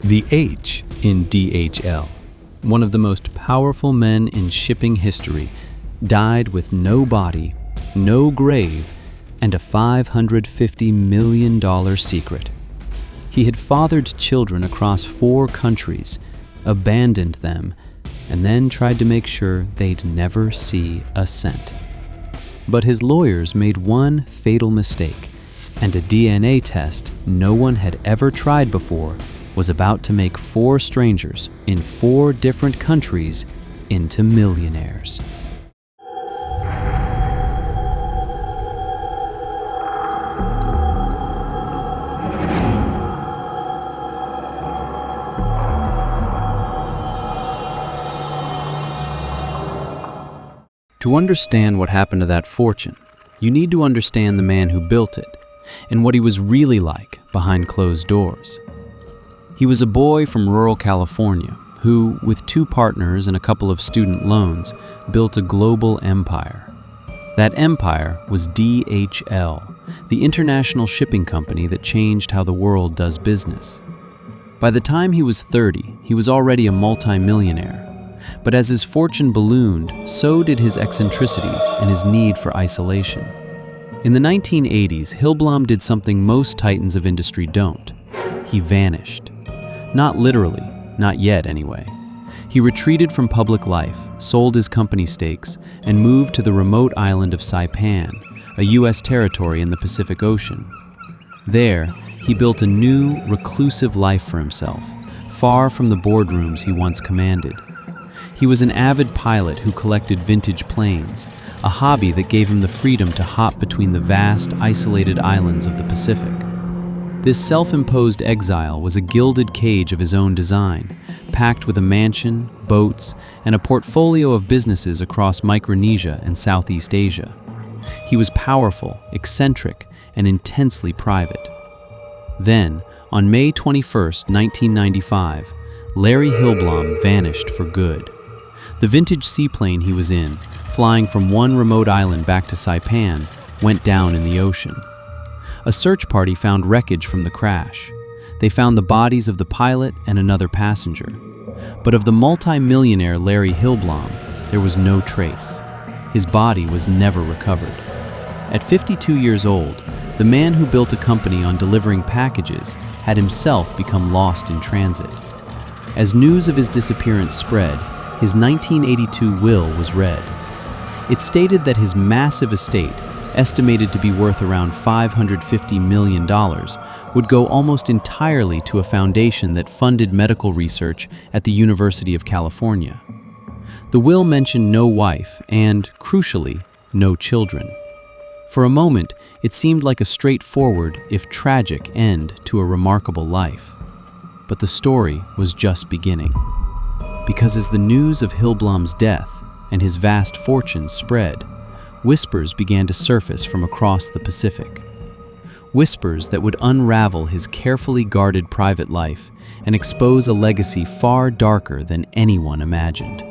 The H in DHL, one of the most powerful men in shipping history, died with no body, no grave, and a $550 million secret. He had fathered children across 4 countries, abandoned them, and then tried to make sure they'd never see a cent. But his lawyers made one fatal mistake, and a DNA test no one had ever tried before was about to make 4 strangers in 4 different countries into millionaires. To understand what happened to that fortune, you need to understand the man who built it and what he was really like behind closed doors. He was a boy from rural California who, with 2 partners and a couple of student loans, built a global empire. That empire was DHL, the international shipping company that changed how the world does business. By the time he was 30, he was already a multi-millionaire. But as his fortune ballooned, so did his eccentricities and his need for isolation. In the 1980s, Hillblom did something most titans of industry don't. He vanished. Not literally, not yet anyway. He retreated from public life, sold his company stakes, and moved to the remote island of Saipan, a U.S. territory in the Pacific Ocean. There, he built a new, reclusive life for himself, far from the boardrooms he once commanded. He was an avid pilot who collected vintage planes, a hobby that gave him the freedom to hop between the vast, isolated islands of the Pacific. This self-imposed exile was a gilded cage of his own design, packed with a mansion, boats, and a portfolio of businesses across Micronesia and Southeast Asia. He was powerful, eccentric, and intensely private. Then, on May 21, 1995, Larry Hillblom vanished for good. The vintage seaplane he was in, flying from one remote island back to Saipan, went down in the ocean. A search party found wreckage from the crash. They found the bodies of the pilot and another passenger. But of the multi-millionaire Larry Hillblom, there was no trace. His body was never recovered. At 52 years old, the man who built a company on delivering packages had himself become lost in transit. As news of his disappearance spread, his 1982 will was read. It stated that his massive estate, estimated to be worth around $550 million, would go almost entirely to a foundation that funded medical research at the University of California. The will mentioned no wife and, crucially, no children. For a moment, it seemed like a straightforward, if tragic, end to a remarkable life. But the story was just beginning. Because as the news of Hillblom's death and his vast fortune spread, whispers began to surface from across the Pacific. Whispers that would unravel his carefully guarded private life and expose a legacy far darker than anyone imagined.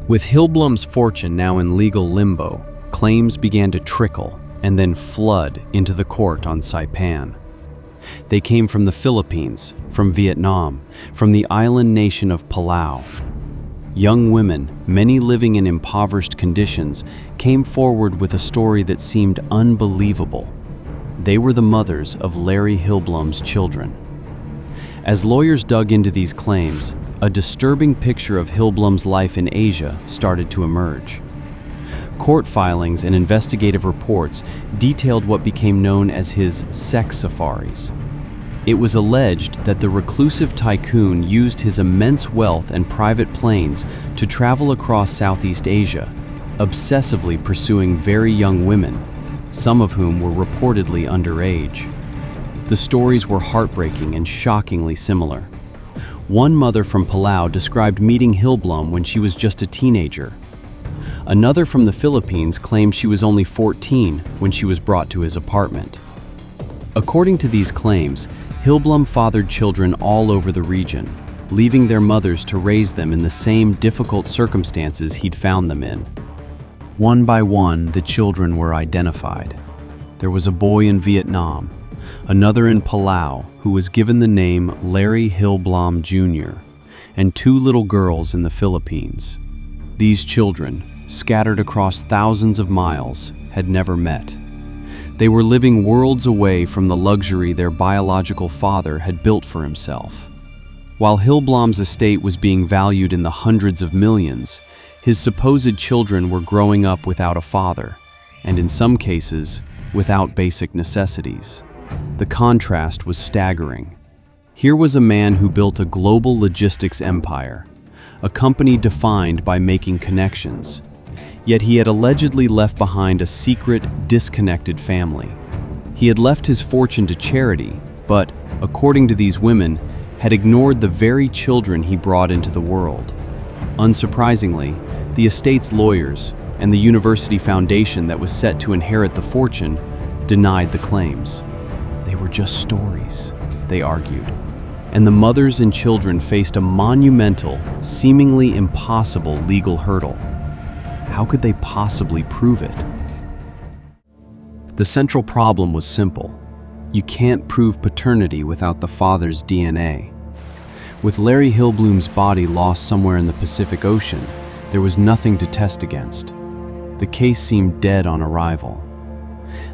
With Hillblom's fortune now in legal limbo, claims began to trickle and then flood into the court on Saipan. They came from the Philippines, from Vietnam, from the island nation of Palau. Young women, many living in impoverished conditions, came forward with a story that seemed unbelievable. They were the mothers of Larry Hillblom's children. As lawyers dug into these claims, a disturbing picture of Hillblom's life in Asia started to emerge. Court filings and investigative reports detailed what became known as his sex safaris. It was alleged that the reclusive tycoon used his immense wealth and private planes to travel across Southeast Asia, obsessively pursuing very young women, some of whom were reportedly underage. The stories were heartbreaking and shockingly similar. One mother from Palau described meeting Hillblom when she was just a teenager. Another from the Philippines claimed she was only 14 when she was brought to his apartment. According to these claims, Hillblom fathered children all over the region, leaving their mothers to raise them in the same difficult circumstances he'd found them in. One by one, the children were identified. There was a boy in Vietnam, another in Palau who was given the name Larry Hillblom Jr., and 2 little girls in the Philippines. These children, scattered across thousands of miles, had never met. They were living worlds away from the luxury their biological father had built for himself. While Hillblom's estate was being valued in the hundreds of millions, his supposed children were growing up without a father, and in some cases, without basic necessities. The contrast was staggering. Here was a man who built a global logistics empire, a company defined by making connections. Yet he had allegedly left behind a secret, disconnected family. He had left his fortune to charity, but, according to these women, had ignored the very children he brought into the world. Unsurprisingly, the estate's lawyers and the university foundation that was set to inherit the fortune denied the claims. They were just stories, they argued, and the mothers and children faced a monumental, seemingly impossible legal hurdle. How could they possibly prove it? The central problem was simple. You can't prove paternity without the father's DNA. With Larry Hillblom's body lost somewhere in the Pacific Ocean, there was nothing to test against. The case seemed dead on arrival.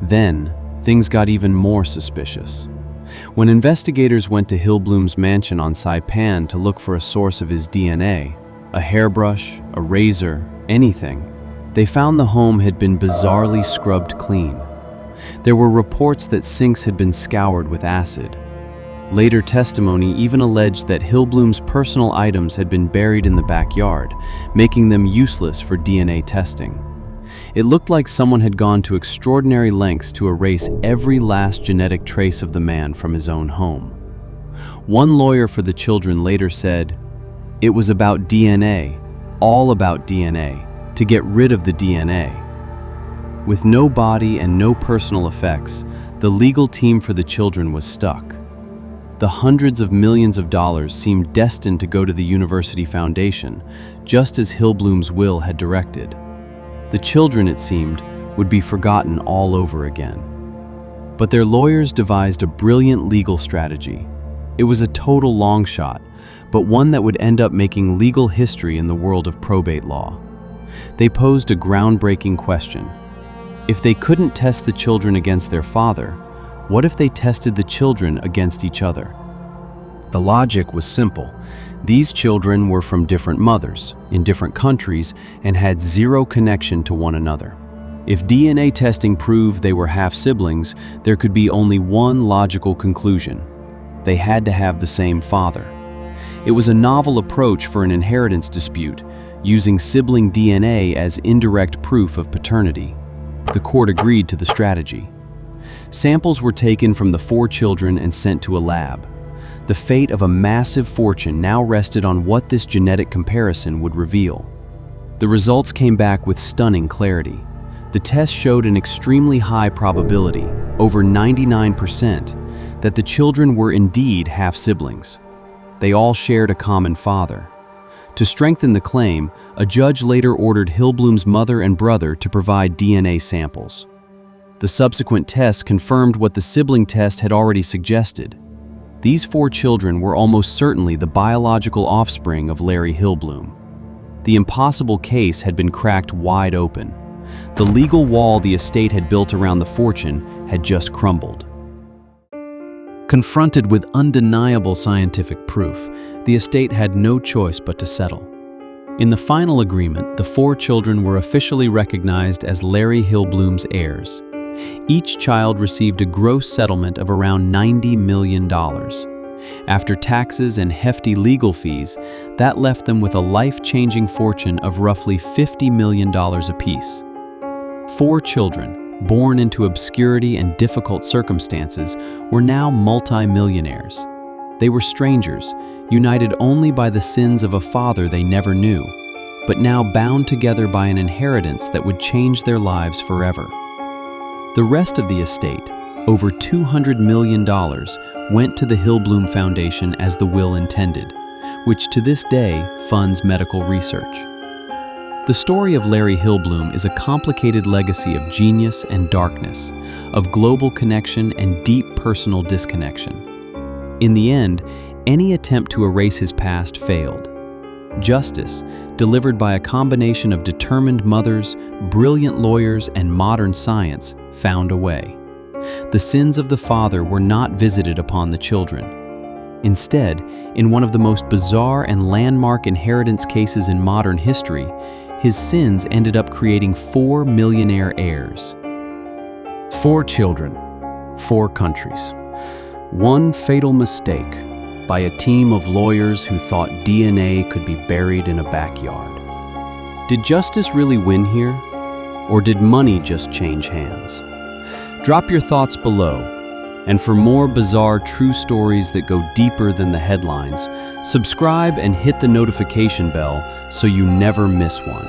Then, things got even more suspicious. When investigators went to Hillblom's mansion on Saipan to look for a source of his DNA, a hairbrush, a razor, anything, they found the home had been bizarrely scrubbed clean. There were reports that sinks had been scoured with acid. Later testimony even alleged that Hillblom's personal items had been buried in the backyard, making them useless for DNA testing. It looked like someone had gone to extraordinary lengths to erase every last genetic trace of the man from his own home. One lawyer for the children later said, "It was about DNA, all about DNA, to get rid of the DNA." With no body and no personal effects, the legal team for the children was stuck. The hundreds of millions of dollars seemed destined to go to the university foundation, just as Hillblom's will had directed. The children, it seemed, would be forgotten all over again. But their lawyers devised a brilliant legal strategy. It was a total long shot, but one that would end up making legal history in the world of probate law. They posed a groundbreaking question. If they couldn't test the children against their father, what if they tested the children against each other? The logic was simple. These children were from different mothers, in different countries, and had zero connection to one another. If DNA testing proved they were half-siblings, there could be only one logical conclusion. They had to have the same father. It was a novel approach for an inheritance dispute, using sibling DNA as indirect proof of paternity. The court agreed to the strategy. Samples were taken from the 4 children and sent to a lab. The fate of a massive fortune now rested on what this genetic comparison would reveal. The results came back with stunning clarity. The test showed an extremely high probability, over 99%, that the children were indeed half-siblings. They all shared a common father. To strengthen the claim, a judge later ordered Hillblom's mother and brother to provide DNA samples. The subsequent tests confirmed what the sibling test had already suggested. These 4 children were almost certainly the biological offspring of Larry Hillblom. The impossible case had been cracked wide open. The legal wall the estate had built around the fortune had just crumbled. Confronted with undeniable scientific proof, the estate had no choice but to settle. In the final agreement, the 4 children were officially recognized as Larry Hillblom's heirs. Each child received a gross settlement of around $90 million. After taxes and hefty legal fees, that left them with a life-changing fortune of roughly $50 million apiece. 4 children, born into obscurity and difficult circumstances, were now multi-millionaires. They were strangers, united only by the sins of a father they never knew, but now bound together by an inheritance that would change their lives forever. The rest of the estate, over $200 million, went to the Hillblom Foundation as the will intended, which to this day funds medical research. The story of Larry Hillblom is a complicated legacy of genius and darkness, of global connection and deep personal disconnection. In the end, any attempt to erase his past failed. Justice, delivered by a combination of determined mothers, brilliant lawyers, and modern science, found a way. The sins of the father were not visited upon the children. Instead, in one of the most bizarre and landmark inheritance cases in modern history, his sins ended up creating 4 millionaire heirs. 4 children, 4 countries. One fatal mistake by a team of lawyers who thought DNA could be buried in a backyard. Did justice really win here? Or did money just change hands? Drop your thoughts below. And for more bizarre true stories that go deeper than the headlines, subscribe and hit the notification bell so you never miss one.